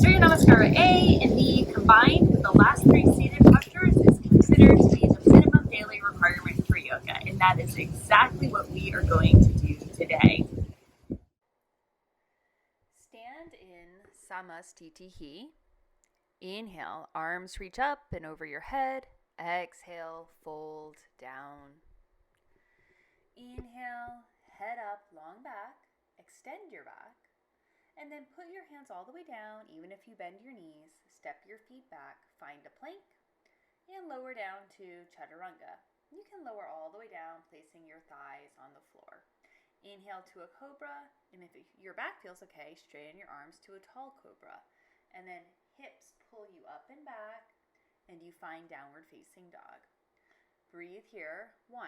Surya Namaskara A and B combined with the last three seated postures is considered to be the minimum daily requirement for yoga, and that is exactly what we are going to do today. Stand in Samastitihi. Inhale, arms reach up and over your head. Exhale, fold down. Inhale, head up, long back. Extend your back. And then put your hands all the way down, even if you bend your knees. Step your feet back, find a plank, and lower down to Chaturanga. You can lower all the way down, placing your thighs on the floor. Inhale to a cobra, and if your back feels okay, straighten your arms to a tall cobra. And then hips pull you up and back, and you find downward facing dog. Breathe here. 1,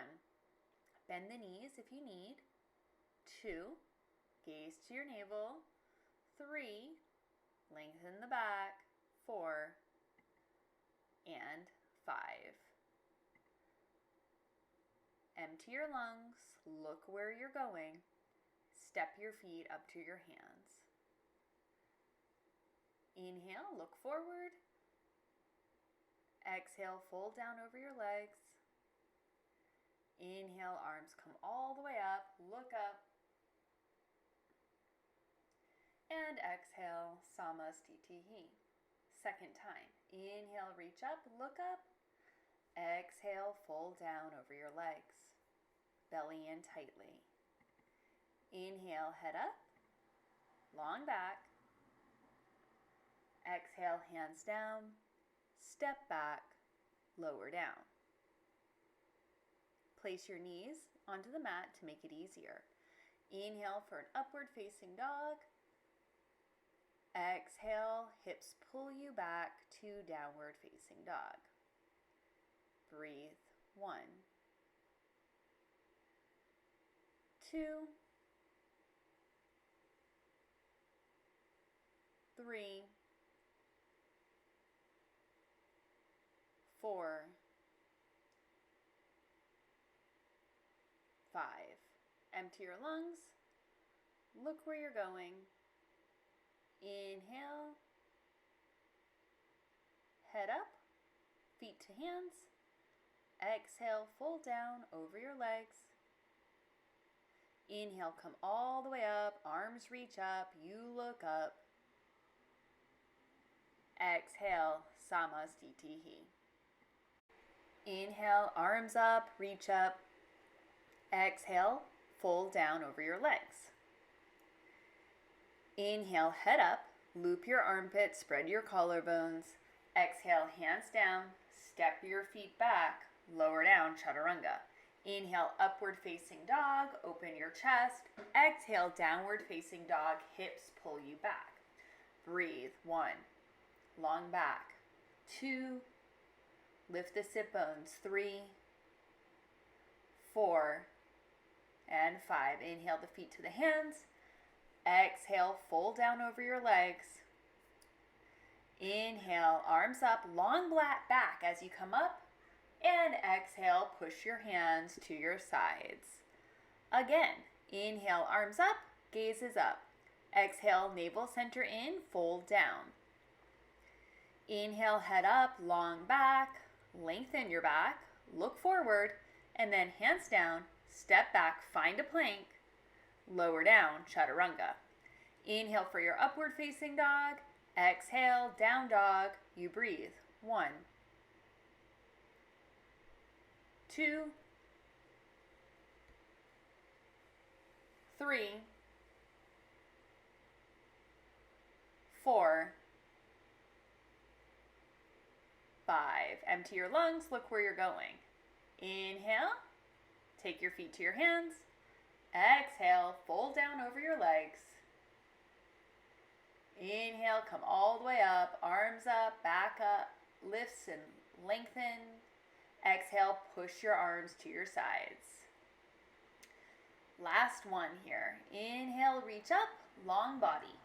bend the knees if you need. 2, gaze to your navel. 3, lengthen the back. 4, and 5. Empty your lungs, look where you're going. Step your feet up to your hands. Inhale, look forward. Exhale, fold down over your legs. Inhale, arms come all the way up, look up. And exhale, Samastitihi. Second time. Inhale, reach up, look up. Exhale, fold down over your legs. Belly in tightly. Inhale, head up, long back. Exhale, hands down, step back, lower down. Place your knees onto the mat to make it easier. Inhale for an upward facing dog. Exhale, hips pull you back to downward facing dog. Breathe. 1, 2, 3, 4, 5. Empty your lungs. Look where you're going. Inhale. Head up. Feet to hands. Exhale, fold down over your legs. Inhale, come all the way up. Arms reach up. You look up. Exhale, Samastitihi. Inhale, arms up, reach up. Exhale, fold down over your legs. Inhale, head up, loop your armpits, spread your collarbones. Exhale, hands down, step your feet back, lower down, Chaturanga. Inhale, upward facing dog, open your chest. Exhale, downward facing dog, hips pull you back. Breathe. 1, long back. 2, lift the sit bones. 3, 4, and 5. Inhale the feet to the hands. Exhale, fold down over your legs. Inhale, arms up, long back as you come up. And exhale, push your hands to your sides. Again, inhale, arms up, gaze is up. Exhale, navel center in, fold down. Inhale, head up, long back, lengthen your back, look forward, and then hands down, step back, find a plank, lower down, Chaturanga. Inhale for your upward facing dog. Exhale, down dog. You breathe. 1, 2, 3, 4, 5. Empty your lungs. Look where you're going. Inhale. Take your feet to your hands. Exhale. Fold down over your legs. Inhale. Come all the way up. Arms up. Back up. Lifts and lengthen. Exhale. Push your arms to your sides. Last one here. Inhale. Reach up. Long body.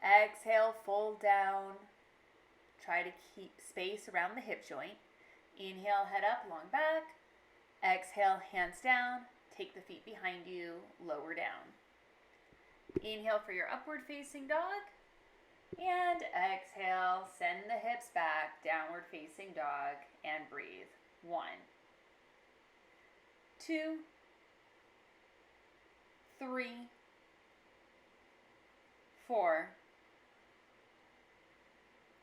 Exhale. Fold down. Try to keep space around the hip joint. Inhale, head up, long back. Exhale, hands down. Take the feet behind you, lower down. Inhale for your upward facing dog. And exhale, send the hips back, downward facing dog, and breathe. 1, 2, 3, 4,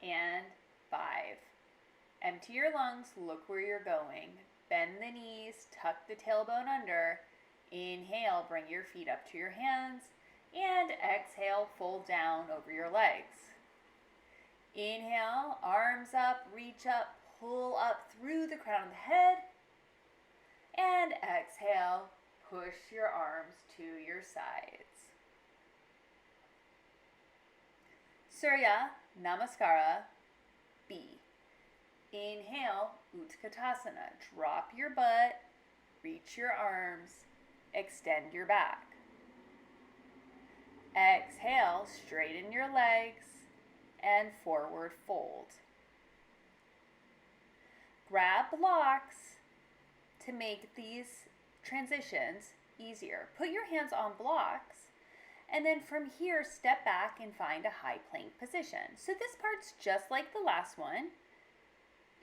and 5. Empty your lungs, look where you're going. Bend the knees, tuck the tailbone under. Inhale, bring your feet up to your hands. And exhale, fold down over your legs. Inhale, arms up, reach up, pull up through the crown of the head. And exhale, push your arms to your sides. Surya Namaskara B. Inhale, Utkatasana. Drop your butt, reach your arms, extend your back. Exhale, straighten your legs, and forward fold. Grab blocks to make these transitions easier. Put your hands on blocks, and then from here, step back and find a high plank position. So this part's just like the last one.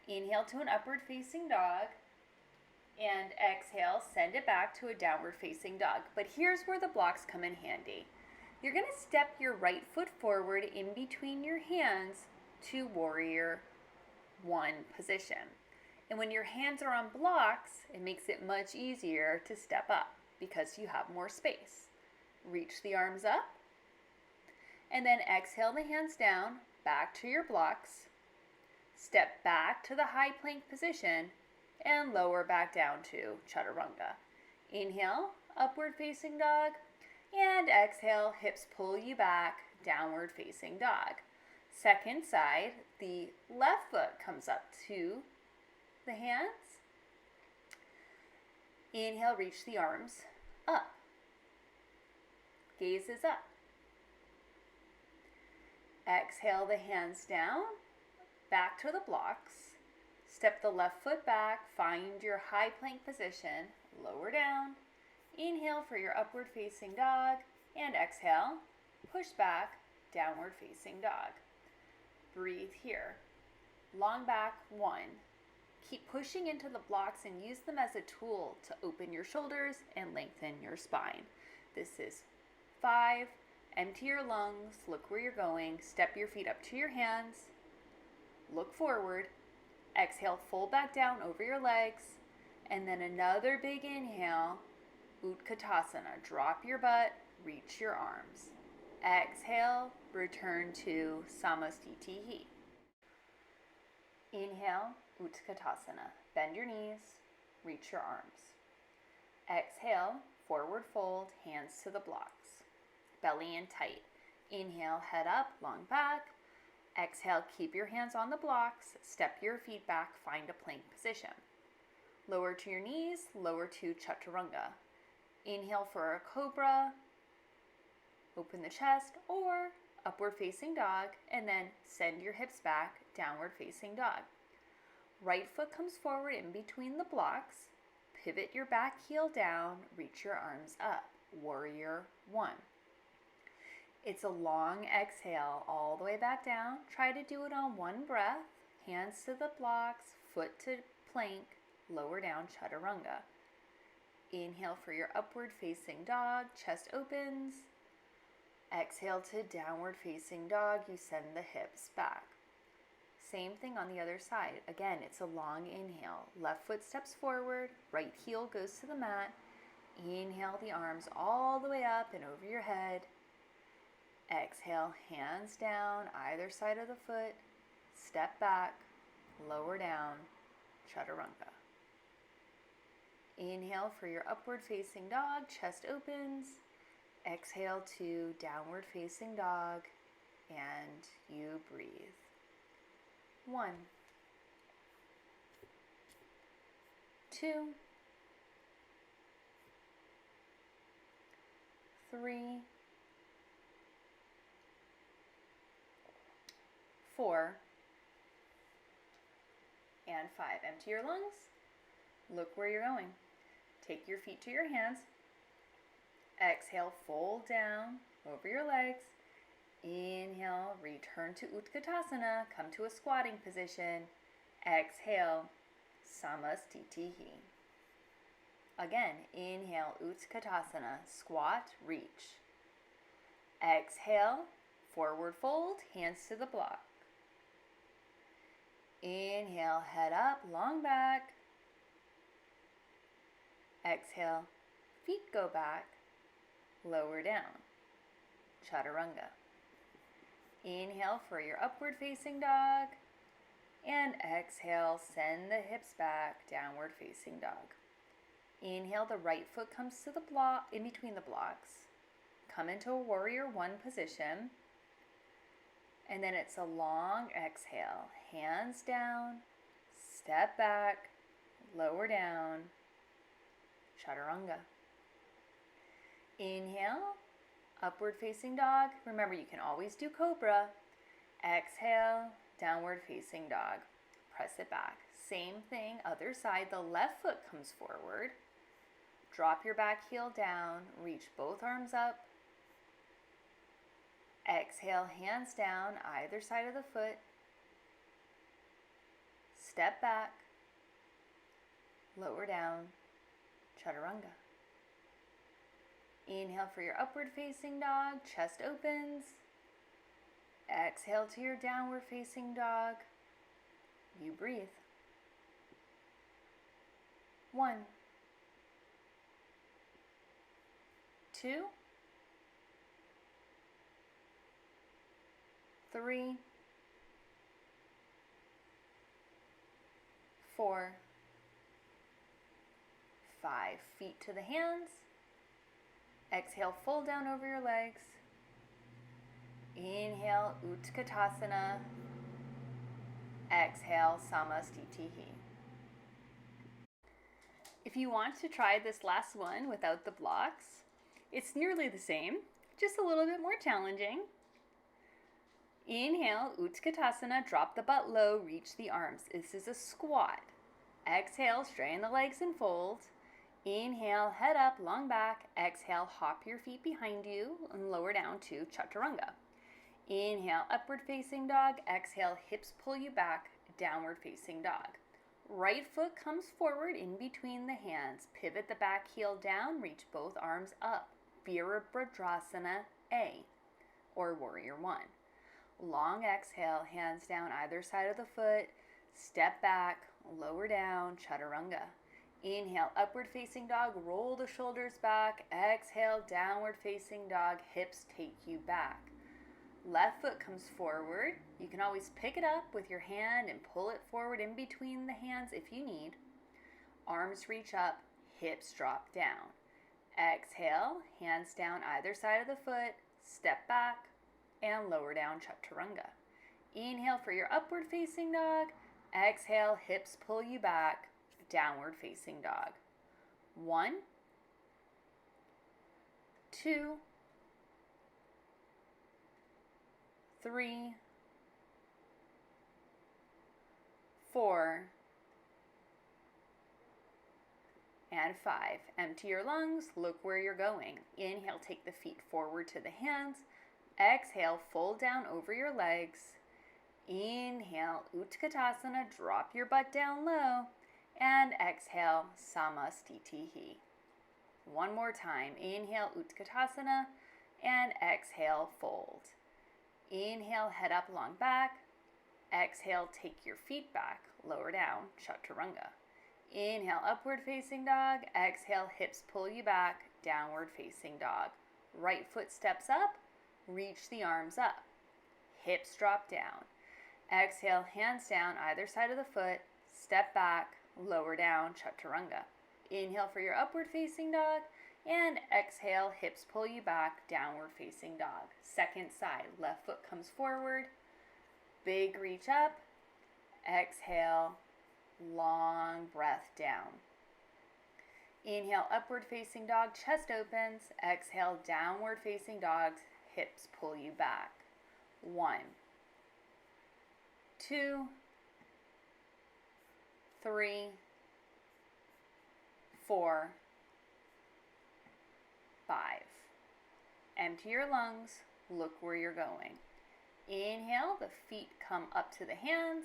Inhale to an upward facing dog, and exhale, send it back to a downward facing dog. But here's where the blocks come in handy. You're going to step your right foot forward in between your hands to warrior 1 position. And when your hands are on blocks, it makes it much easier to step up because you have more space. Reach the arms up, and then exhale the hands down, back to your blocks. Step back to the high plank position and lower back down to chaturanga. Inhale, upward facing dog, and exhale, hips pull you back, downward facing dog. Second side, the left foot comes up to the hands. Inhale, reach the arms up. Gaze is up. Exhale the hands down, back to the blocks. Step the left foot back, find your high plank position, lower down. Inhale for your upward facing dog, and exhale, push back, downward facing dog. Breathe here. Long back, 1. Keep pushing into the blocks and use them as a tool to open your shoulders and lengthen your spine. This is 5. Empty your lungs, look where you're going, step your feet up to your hands, look forward, exhale, fold back down over your legs, and then another big inhale, Utkatasana. Drop your butt, reach your arms. Exhale, return to Samastitihi. Inhale, Utkatasana. Bend your knees, reach your arms. Exhale, forward fold, hands to the blocks. Belly in tight. Inhale, head up, long back. Exhale, keep your hands on the blocks. Step your feet back, find a plank position. Lower to your knees, lower to chaturanga. Inhale for a cobra. Open the chest, or upward facing dog, and then send your hips back, downward facing dog. Right foot comes forward in between the blocks. Pivot your back heel down, reach your arms up. Warrior 1. It's a long exhale all the way back down. Try to do it on one breath. Hands to the blocks, foot to plank, lower down chaturanga. Inhale for your upward facing dog, chest opens. Exhale to downward facing dog, you send the hips back. Same thing on the other side. Again, it's a long inhale. Left foot steps forward, right heel goes to the mat. Inhale the arms all the way up and over your head. Exhale, hands down, either side of the foot. Step back, lower down, chaturanga. Inhale for your upward facing dog, chest opens. Exhale to downward facing dog, and you breathe. 1, 2, 3, 4, and 5. Empty your lungs. Look where you're going. Take your feet to your hands. Exhale, fold down over your legs. Inhale, return to Utkatasana, come to a squatting position. Exhale, Samastitihi. Again, inhale, Utkatasana, squat, reach. Exhale, forward fold, hands to the block. Inhale, head up, long back. Exhale, feet go back, lower down, Chaturanga. Inhale for your upward facing dog, and exhale, send the hips back, downward facing dog. Inhale, the right foot comes to the block, in between the blocks. Come into a warrior one position, and then it's a long exhale, hands down, step back, lower down, Chaturanga. Inhale, upward facing dog. Remember, you can always do cobra. Exhale, downward facing dog. Press it back. Same thing, other side. The left foot comes forward. Drop your back heel down. Reach both arms up. Exhale, hands down, either side of the foot. Step back. Lower down, Chaturanga. Inhale for your upward facing dog, chest opens. Exhale to your downward facing dog. You breathe. 1, 2, 3, 4, 5. Feet to the hands. Exhale, fold down over your legs. Inhale, Utkatasana. Exhale, Samastitihi. If you want to try this last one without the blocks, it's nearly the same, just a little bit more challenging. Inhale, Utkatasana, drop the butt low, reach the arms. This is a squat. Exhale, straighten the legs and fold. Inhale, head up, long back. Exhale, hop your feet behind you and lower down to Chaturanga. Inhale, upward facing dog. Exhale, hips pull you back, downward facing dog. Right foot comes forward in between the hands. Pivot the back heel down, reach both arms up. Virabhadrasana A, or Warrior One. Long exhale, hands down either side of the foot. Step back, lower down, Chaturanga. Inhale, upward facing dog, roll the shoulders back. Exhale, downward facing dog, hips take you back. Left foot comes forward. You can always pick it up with your hand and pull it forward in between the hands if you need. Arms reach up, hips drop down. Exhale, hands down either side of the foot, step back, and lower down, Chaturanga. Inhale for your upward facing dog. Exhale, hips pull you back, downward facing dog. 1, 2, 3, 4, and 5. Empty your lungs, look where you're going. Inhale, take the feet forward to the hands. Exhale, fold down over your legs. Inhale, Utkatasana, drop your butt down low. And exhale, Samastitihi. One more time. Inhale, Utkatasana, and exhale, fold. Inhale, head up, long back. Exhale, take your feet back, lower down, Chaturanga. Inhale, upward facing dog. Exhale, hips pull you back, downward facing dog. Right foot steps up, reach the arms up. Hips drop down. Exhale, hands down either side of the foot, step back, lower down, Chaturanga. Inhale for your upward facing dog, and exhale, hips pull you back, downward facing dog. Second side, left foot comes forward, big reach up. Exhale, long breath down. Inhale, upward facing dog, chest opens. Exhale, downward facing dog, hips pull you back. 1, 2, 3, 4, 5. Empty your lungs, Look where you're going. Inhale, the feet come up to the hands.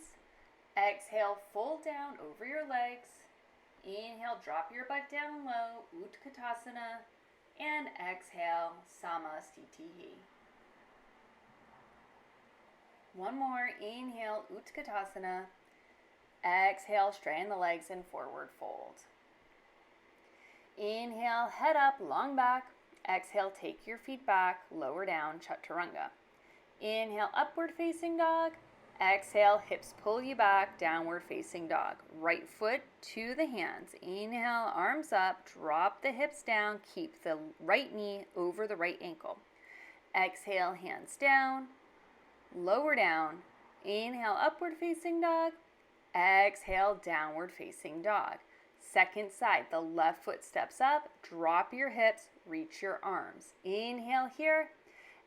Exhale, fold down over your legs. Inhale, drop your butt down low, Utkatasana. And exhale, Samastitihi. One more, inhale, Utkatasana. Exhale, straighten the legs and forward fold. Inhale, head up, long back. Exhale, take your feet back, lower down, Chaturanga. Inhale, upward facing dog. Exhale, hips pull you back, downward facing dog. Right foot to the hands. Inhale, arms up, drop the hips down, keep the right knee over the right ankle. Exhale, hands down, lower down. Inhale, upward facing dog. Exhale, downward facing dog. Second side, the left foot steps up, drop your hips, reach your arms. Inhale here,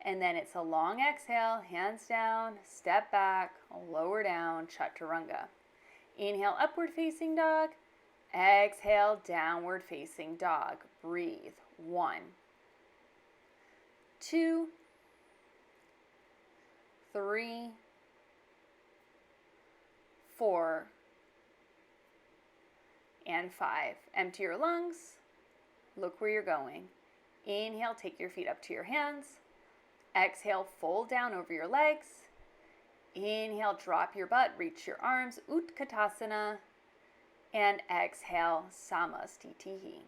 and then it's a long exhale, hands down, step back, lower down, Chaturanga. Inhale, upward facing dog. Exhale, downward facing dog. Breathe. 1, 2, 3, 4, and 5. Empty your lungs. Look where you're going. Inhale, take your feet up to your hands. Exhale, fold down over your legs. Inhale, drop your butt, reach your arms, Utkatasana. And exhale, Samastitihi.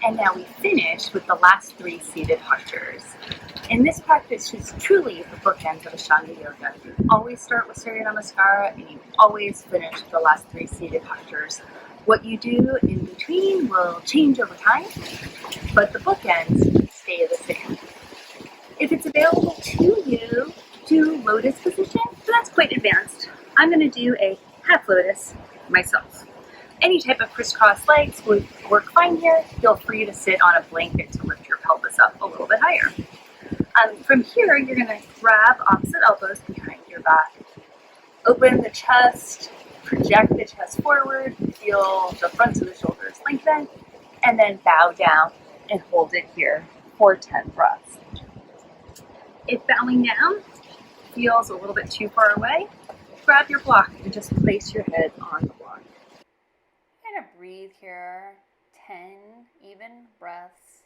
And now we finish with the last 3 seated postures. And this practice is truly the bookends of Ashtanga yoga. You always start with Surya Namaskara and you always finish with the last 3 seated postures. What you do in between will change over time, but the bookends stay the same. If it's available to you, do lotus position, so that's quite advanced. I'm going to do a half lotus myself. Any type of crisscross legs would work fine here. Feel free to sit on a blanket to lift your pelvis up a little bit higher. From here, you're going to grab opposite elbows behind your back. Open the chest, project the chest forward, feel the fronts of the shoulders lengthen, and then bow down and hold it here for 10 breaths. If bowing down feels a little bit too far away, grab your block and just place your head on the block. Kind of breathe here. 10 even breaths.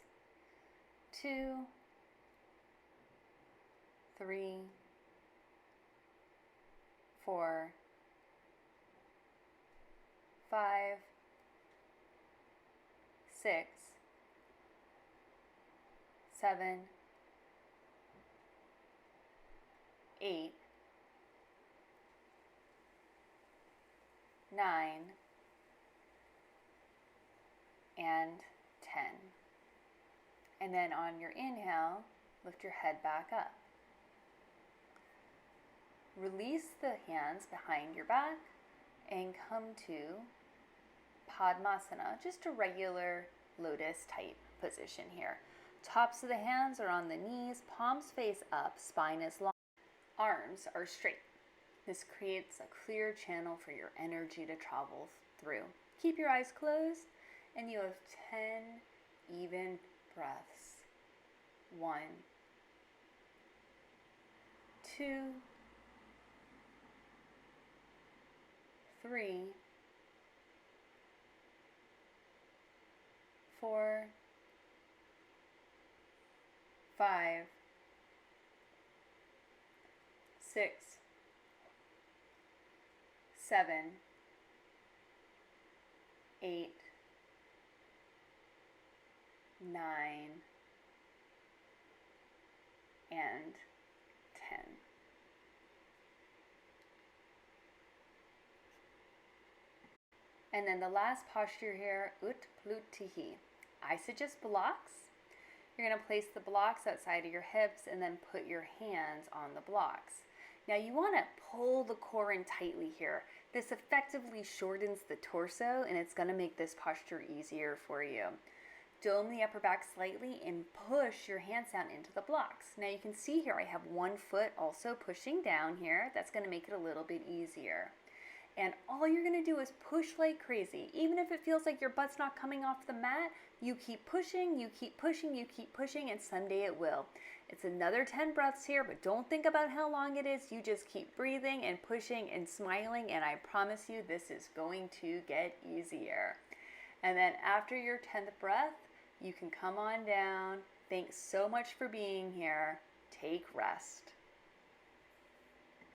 2, 3, 4, 5, 6, 7, 8, 9, and 10. And then on your inhale, lift your head back up. Release the hands behind your back and come to Padmasana, just a regular lotus type position here. Tops of the hands are on the knees, palms face up, spine is long, arms are straight. This creates a clear channel for your energy to travel through. Keep your eyes closed and you have 10 even breaths. 1, 2, 3, 4, 5, 6, 7, 8, 9, and 10. And then the last posture here, Utplutihi. I suggest blocks. You're going to place the blocks outside of your hips and then put your hands on the blocks. Now you want to pull the core in tightly here. This effectively shortens the torso and it's going to make this posture easier for you. Dome the upper back slightly and push your hands down into the blocks. Now you can see here I have one foot also pushing down here. That's going to make it a little bit easier. And all you're going to do is push like crazy. Even if it feels like your butt's not coming off the mat, you keep pushing, you keep pushing, you keep pushing, and someday it will. It's another 10 breaths here, but don't think about how long it is. You just keep breathing and pushing and smiling, and I promise you this is going to get easier. And then after your 10th breath, you can come on down. Thanks so much for being here. Take rest.